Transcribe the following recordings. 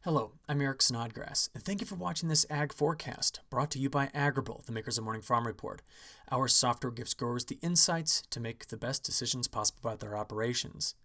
Hello, I'm Eric Snodgrass, and thank you for watching this Ag Forecast, brought to you by Agrible, the makers of Morning Farm Report. Our software gives growers the insights to make the best decisions possible about their operations.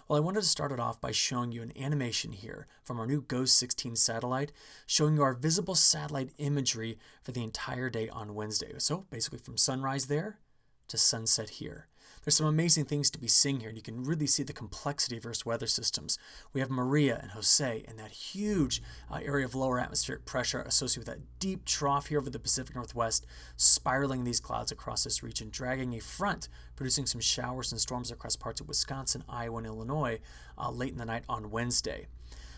Well, I wanted to start it off by showing you an animation here from our new GOES 16 satellite, showing you our visible satellite imagery for the entire day on Wednesday. So basically from sunrise there to sunset here. There's some amazing things to be seeing here, and you can really see the complexity of Earth's weather systems. We have Maria and Jose and that huge area of lower atmospheric pressure associated with that deep trough here over the Pacific Northwest, spiraling these clouds across this region, dragging a front, producing some showers and storms across parts of Wisconsin, Iowa, and Illinois late in the night on Wednesday.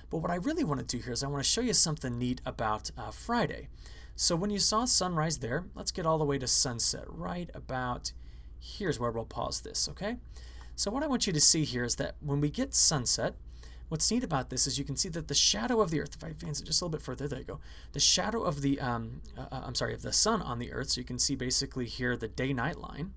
But what I really want to do here is I want to show you something neat about Friday. So when you saw sunrise there, let's get all the way to sunset right about here's where we'll pause this, okay? So what I want you to see here is that when we get sunset, what's neat about this is you can see that the shadow of the Earth, if I advance it just a little bit further, there you go, the shadow of the, of the sun on the Earth, so you can see basically here the day-night line,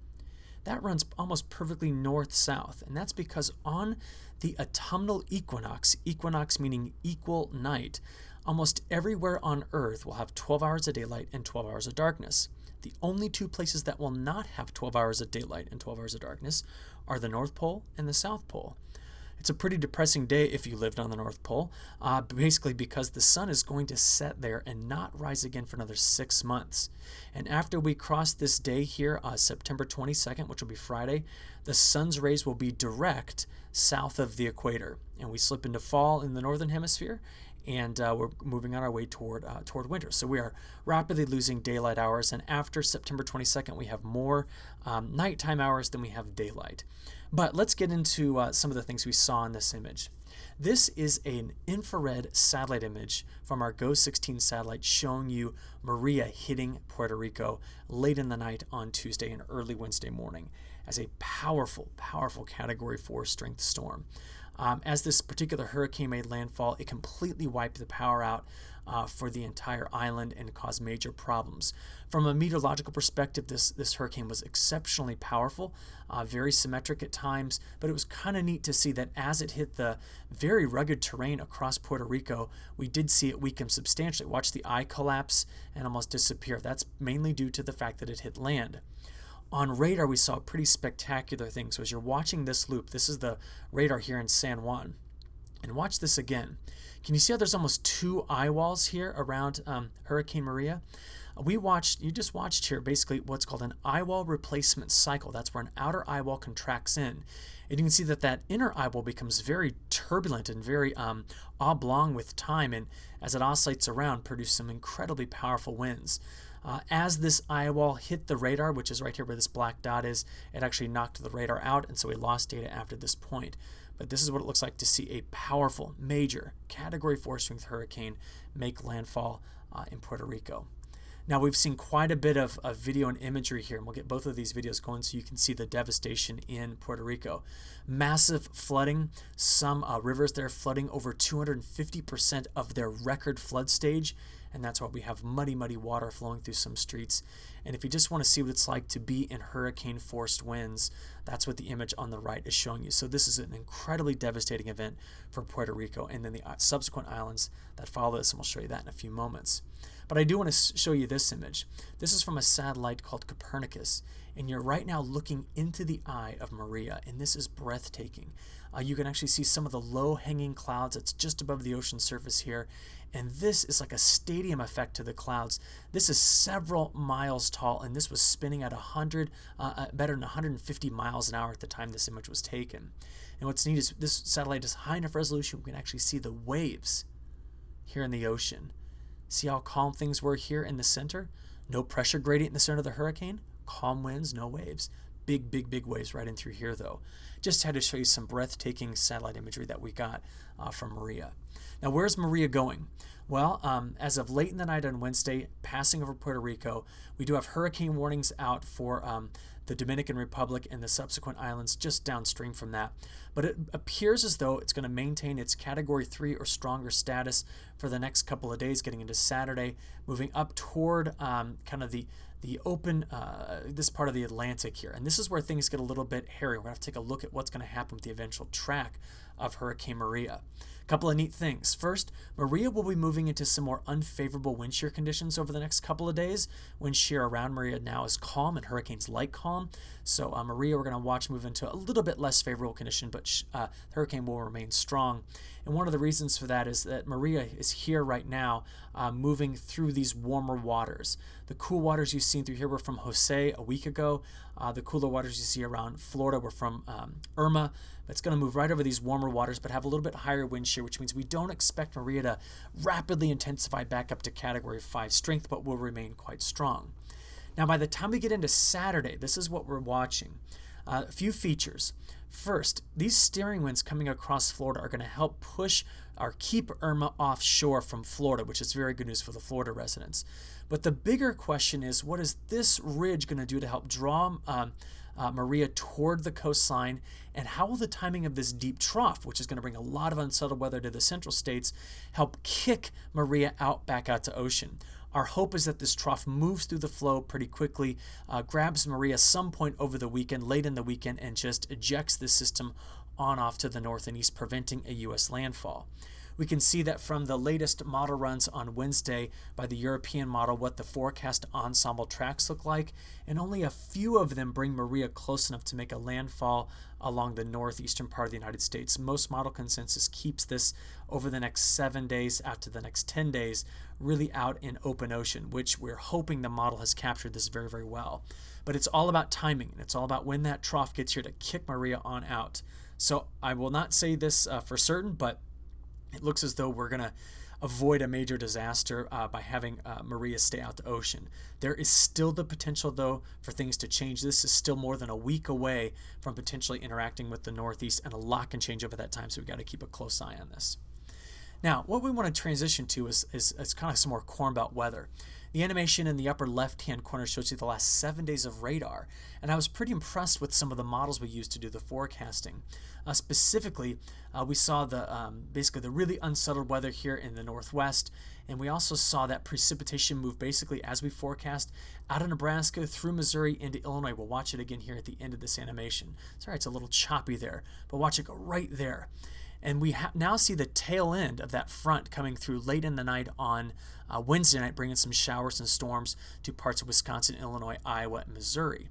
that runs almost perfectly north-south, and that's because on the autumnal equinox, equinox meaning equal night, almost everywhere on Earth will have 12 hours of daylight and 12 hours of darkness. The only two places that will not have 12 hours of daylight and 12 hours of darkness are the North Pole and the South Pole. It's a pretty depressing day if you lived on the North Pole, basically because the sun is going to set there and not rise again for another 6 months. And after we cross this day here, September 22nd, which will be Friday, the sun's rays will be direct south of the equator. And we slip into fall in the northern hemisphere, and we're moving on our way toward winter. So we are rapidly losing daylight hours, and after September 22nd, we have more nighttime hours than we have daylight. But let's get into some of the things we saw in this image. This is an infrared satellite image from our GOES 16 satellite showing you Maria hitting Puerto Rico late in the night on Tuesday and early Wednesday morning as a powerful, powerful Category 4 strength storm. As this particular hurricane made landfall, it completely wiped the power out for the entire island and caused major problems. From a meteorological perspective, this hurricane was exceptionally powerful, very symmetric at times, but it was kind of neat to see that as it hit the very rugged terrain across Puerto Rico, we did see it weaken substantially. Watch the eye collapse and almost disappear. That's mainly due to the fact that it hit land. On radar, we saw pretty spectacular things. So as you're watching this loop, this is the radar here in San Juan. And watch this again. Can you see how there's almost two eye walls here around Hurricane Maria? You just watched here basically what's called an eye wall replacement cycle. That's where an outer eye wall contracts in. And you can see that that inner eye wall becomes very turbulent and very oblong with time. And as it oscillates around, produce some incredibly powerful winds. As this eye wall hit the radar, which is right here where this black dot is, it actually knocked the radar out, and so we lost data after this point. But this is what it looks like to see a powerful, major Category 4 strength hurricane make landfall in Puerto Rico. Now, we've seen quite a bit of video and imagery here, and we'll get both of these videos going so you can see the devastation in Puerto Rico. Massive flooding, some rivers there flooding over 250% of their record flood stage, and that's why we have muddy, muddy water flowing through some streets. And if you just want to see what it's like to be in hurricane-forced winds, that's what the image on the right is showing you. So this is an incredibly devastating event for Puerto Rico, and then the subsequent islands that follow this, and we'll show you that in a few moments. But I do want to show you this image. This is from a satellite called Copernicus, and you're right now looking into the eye of Maria, and this is breathtaking. You can actually see some of the low-hanging clouds that's just above the ocean surface here, and this is like a stadium effect to the clouds. This is several miles tall, and this was spinning at better than 150 miles an hour at the time this image was taken. And what's neat is this satellite is high enough resolution we can actually see the waves here in the ocean. See how calm things were here in the center? No pressure gradient in the center of the hurricane, calm winds, no waves. Big, big, big waves right in through here, though. Just had to show you some breathtaking satellite imagery that we got from Maria. Now, where's Maria going? Well, as of late in the night on Wednesday, passing over Puerto Rico, we do have hurricane warnings out for the Dominican Republic and the subsequent islands just downstream from that. But it appears as though it's going to maintain its Category 3 or stronger status for the next couple of days, getting into Saturday, moving up toward kind of the open, this part of the Atlantic here. And this is where things get a little bit hairy. We're going to have to take a look at what's going to happen with the eventual track of Hurricane Maria. A couple of neat things. First, Maria will be moving into some more unfavorable wind shear conditions over the next couple of days. Wind shear around Maria now is calm and hurricanes like calm. So Maria we're going to watch move into a little bit less favorable condition, but the hurricane will remain strong. And one of the reasons for that is that Maria is here right now moving through these warmer waters. The cool waters you've seen through here were from Jose a week ago. The cooler waters you see around Florida were from Irma. It's going to move right over these warmer waters, but have a little bit higher wind shear, which means we don't expect Maria to rapidly intensify back up to Category 5 strength, but will remain quite strong. Now, by the time we get into Saturday, this is what we're watching. A few features. First, these steering winds coming across Florida are going to help push or keep Irma offshore from Florida, which is very good news for the Florida residents. But the bigger question is, what is this ridge going to do to help draw Maria toward the coastline, and how will the timing of this deep trough, which is going to bring a lot of unsettled weather to the central states, help kick Maria back out to ocean? Our hope is that this trough moves through the flow pretty quickly, grabs Maria some point over the weekend, late in the weekend, and just ejects the system on off to the north and east, preventing a U.S. landfall. We can see that from the latest model runs on Wednesday by the European model what the forecast ensemble tracks look like, and only a few of them bring Maria close enough to make a landfall along the northeastern part of the United States. Most model consensus keeps this over the next 7 days out to the next 10 days really out in open ocean, which we're hoping the model has captured this very, very well. But it's all about timing, and it's all about when that trough gets here to kick Maria on out. So I will not say this for certain, but it looks as though we're going to avoid a major disaster by having Maria stay out to ocean. There is still the potential, though, for things to change. This is still more than a week away from potentially interacting with the Northeast, and a lot can change over that time, so we've got to keep a close eye on this. Now, what we want to transition to is kind of some more Corn Belt weather. The animation in the upper left-hand corner shows you the last 7 days of radar, and I was pretty impressed with some of the models we used to do the forecasting. Specifically, we saw basically the really unsettled weather here in the northwest, and we also saw that precipitation move basically as we forecast out of Nebraska through Missouri into Illinois. We'll watch it again here at the end of this animation. Sorry, it's a little choppy there, but watch it go right there. And we now see the tail end of that front coming through late in the night on Wednesday night, bringing some showers and storms to parts of Wisconsin, Illinois, Iowa, and Missouri.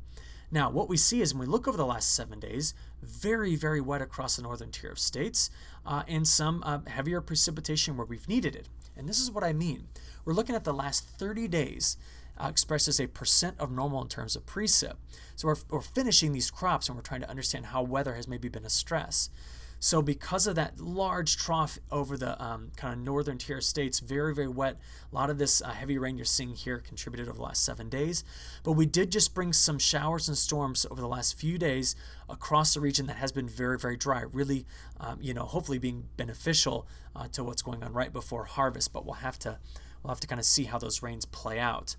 Now, what we see is when we look over the last 7 days, very, very wet across the northern tier of states, and some heavier precipitation where we've needed it. And this is what I mean. We're looking at the last 30 days expressed as a percent of normal in terms of precip. So we're finishing these crops, and we're trying to understand how weather has maybe been a stress. So because of that large trough over the kind of northern tier states, very, very wet, a lot of this heavy rain you're seeing here contributed over the last 7 days. But we did just bring some showers and storms over the last few days across the region that has been very, very dry, really, hopefully being beneficial to what's going on right before harvest. But we'll have to kind of see how those rains play out.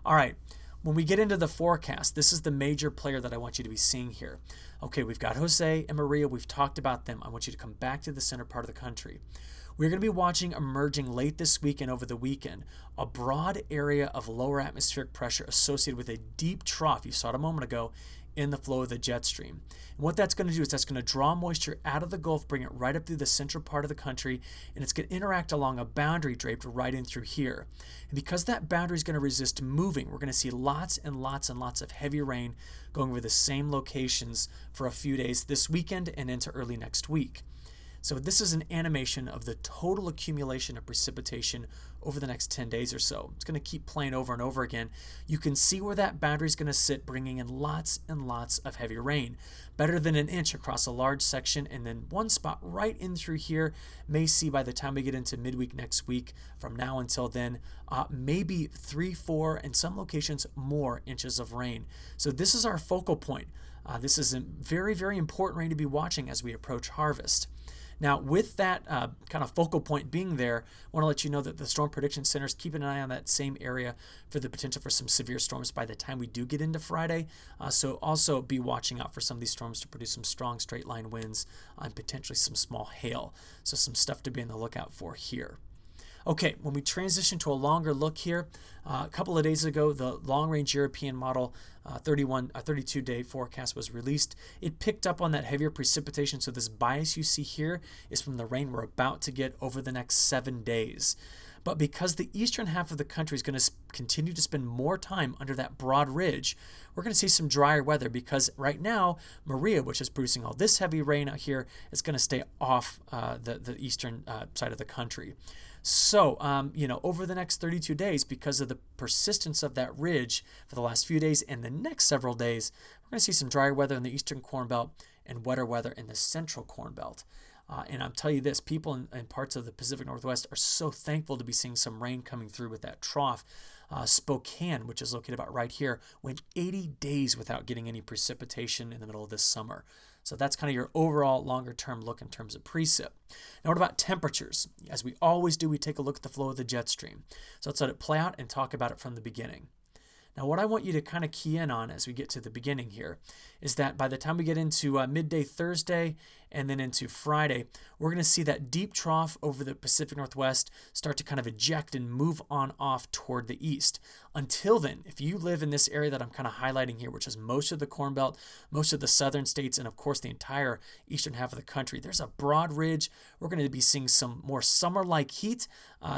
All right. When we get into the forecast, this is the major player that I want you to be seeing here. Okay, we've got Jose and Maria. We've talked about them. I want you to come back to the center part of the country. We're going to be watching emerging late this week and over the weekend a broad area of lower atmospheric pressure associated with a deep trough. You saw it a moment ago in the flow of the jet stream. And what that's going to do is that's going to draw moisture out of the Gulf, bring it right up through the central part of the country, and it's going to interact along a boundary draped right in through here. And because that boundary is going to resist moving, we're going to see lots and lots and lots of heavy rain going over the same locations for a few days this weekend and into early next week. So this is an animation of the total accumulation of precipitation over the next 10 days or so. It's going to keep playing over and over again. You can see where that boundary is going to sit, bringing in lots and lots of heavy rain. Better than an inch across a large section, and then one spot right in through here may see by the time we get into midweek next week, from now until then, maybe 3, 4, and some locations more inches of rain. So this is our focal point. This is a very, very important rain to be watching as we approach harvest. Now, with that kind of focal point being there, I want to let you know that the Storm Prediction Center is keeping an eye on that same area for the potential for some severe storms by the time we do get into Friday. So also be watching out for some of these storms to produce some strong straight line winds and potentially some small hail. So some stuff to be on the lookout for here. Okay, when we transition to a longer look here, a couple of days ago, the long-range European model 32-day forecast was released. It picked up on that heavier precipitation, so this bias you see here is from the rain we're about to get over the next 7 days. But because the eastern half of the country is going to continue to spend more time under that broad ridge, we're going to see some drier weather because right now, Maria, which is producing all this heavy rain out here, is going to stay off the eastern side of the country. So, over the next 32 days, because of the persistence of that ridge for the last few days and the next several days, we're going to see some drier weather in the eastern Corn Belt and wetter weather in the central Corn Belt. And I'll tell you this, people in parts of the Pacific Northwest are so thankful to be seeing some rain coming through with that trough. Spokane, which is located about right here, went 80 days without getting any precipitation in the middle of this summer. So that's kind of your overall longer term look in terms of precip. Now what about temperatures? As we always do, we take a look at the flow of the jet stream. So let's let it play out and talk about it from the beginning. Now what I want you to kind of key in on as we get to the beginning here is that by the time we get into midday Thursday and then into Friday, we're going to see that deep trough over the Pacific Northwest start to kind of eject and move on off toward the east. Until then, if you live in this area that I'm kind of highlighting here, which is most of the Corn Belt, most of the southern states, and of course the entire eastern half of the country, there's a broad ridge. We're going to be seeing some more summer-like heat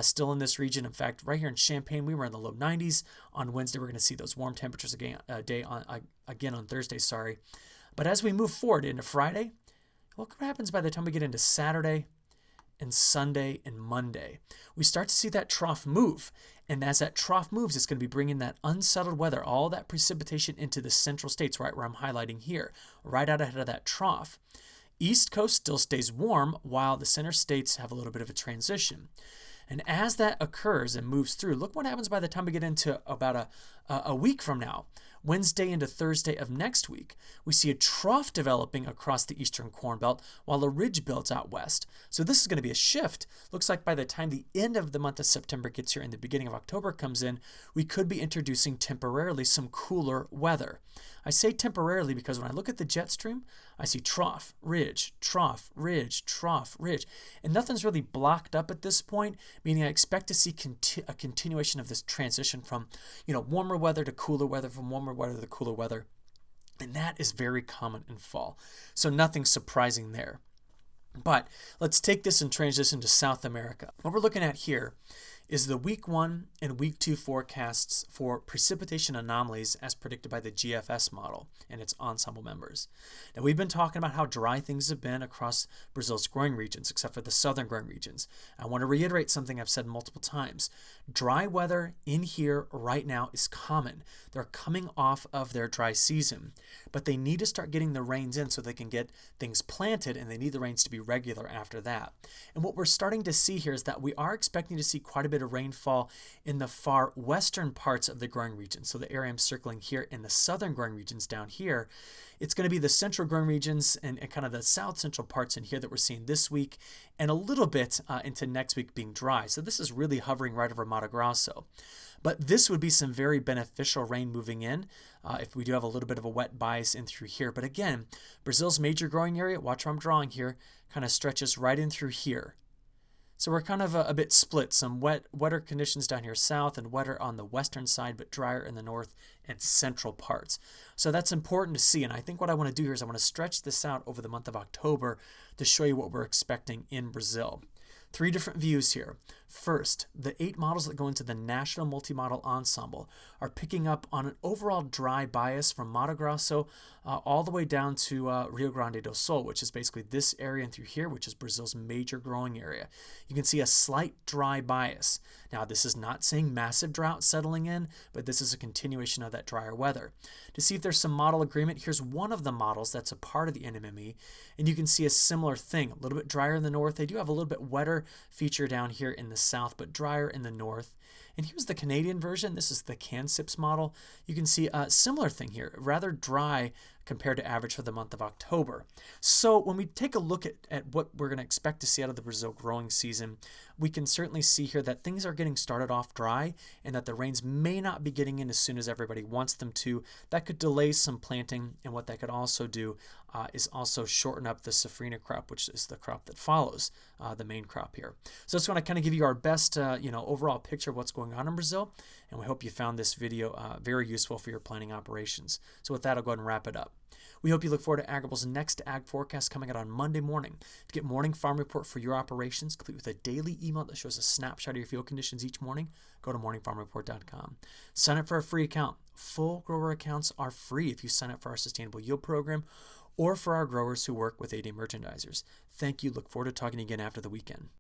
still in this region. In fact, right here in Champaign, we were in the low 90s. On Wednesday, we're going to see those warm temperatures again on Thursday, sorry. But as we move forward into Friday, look what happens by the time we get into Saturday and Sunday and Monday. We start to see that trough move. And as that trough moves, it's going to be bringing that unsettled weather, all that precipitation into the central states, right where I'm highlighting here, right out ahead of that trough. East Coast still stays warm while the center states have a little bit of a transition. And as that occurs and moves through, look what happens by the time we get into about a week from now. Wednesday into Thursday of next week, we see a trough developing across the eastern Corn Belt while a ridge builds out west. So this is going to be a shift. Looks like by the time the end of the month of September gets here and the beginning of October comes in, we could be introducing temporarily some cooler weather. I say temporarily because when I look at the jet stream, I see trough, ridge, trough, ridge, trough, ridge. And nothing's really blocked up at this point, meaning I expect to see a continuation of this transition from, warmer weather to cooler weather, from warmer weather to cooler weather. And that is very common in fall. So nothing surprising there. But let's take this and transition to South America. What we're looking at here is the week 1 and week 2 forecasts for precipitation anomalies as predicted by the GFS model and its ensemble members. Now we've been talking about how dry things have been across Brazil's growing regions, except for the southern growing regions. I want to reiterate something I've said multiple times. Dry weather in here right now is common. They're coming off of their dry season, but they need to start getting the rains in so they can get things planted, and they need the rains to be regular after that. And what we're starting to see here is that we are expecting to see quite a bit of rainfall in the far western parts of the growing region. So the area I'm circling here in the southern growing regions down here, it's going to be the central growing regions and kind of the south central parts in here that we're seeing this week and a little bit into next week being dry. So this is really hovering right over Mato Grosso. But this would be some very beneficial rain moving in if we do have a little bit of a wet bias in through here. But again, Brazil's major growing area, watch where I'm drawing here, kind of stretches right in through here. So we're kind of a bit split, some wetter conditions down here south and wetter on the western side, but drier in the north and central parts. So that's important to see. And I think what I want to do here is I want to stretch this out over the month of October to show you what we're expecting in Brazil. 3 different views here. First, the 8 models that go into the National Multi-Model Ensemble are picking up on an overall dry bias from Mato Grosso all the way down to Rio Grande do Sul, which is basically this area and through here, which is Brazil's major growing area. You can see a slight dry bias. Now, this is not saying massive drought settling in, but this is a continuation of that drier weather. To see if there's some model agreement, here's one of the models that's a part of the NMME, and you can see a similar thing. A little bit drier in the north. They do have a little bit wetter feature down here in the south, but drier in the north. And here's the Canadian version. This is the CanSIPS model. You can see a similar thing here, rather dry compared to average for the month of October. So when we take a look at what we're going to expect to see out of the Brazil growing season, we can certainly see here that things are getting started off dry and that the rains may not be getting in as soon as everybody wants them to. That could delay some planting, and what that could also do is also shorten up the safrinha crop, which is the crop that follows the main crop here. So I just want to kind of give you our best overall picture of what's going on in Brazil, and we hope you found this video very useful for your planning operations. So with that, I'll go ahead and wrap it up. We hope you look forward to Agrible's next ag forecast coming out on Monday morning. To get morning farm report for your operations, complete with a daily email that shows a snapshot of your field conditions each morning, go to morningfarmreport.com. Sign up for a free account. Full grower accounts are free if you sign up for our Sustainable Yield program or for our growers who work with 8A merchandisers. Thank you. Look forward to talking again after the weekend.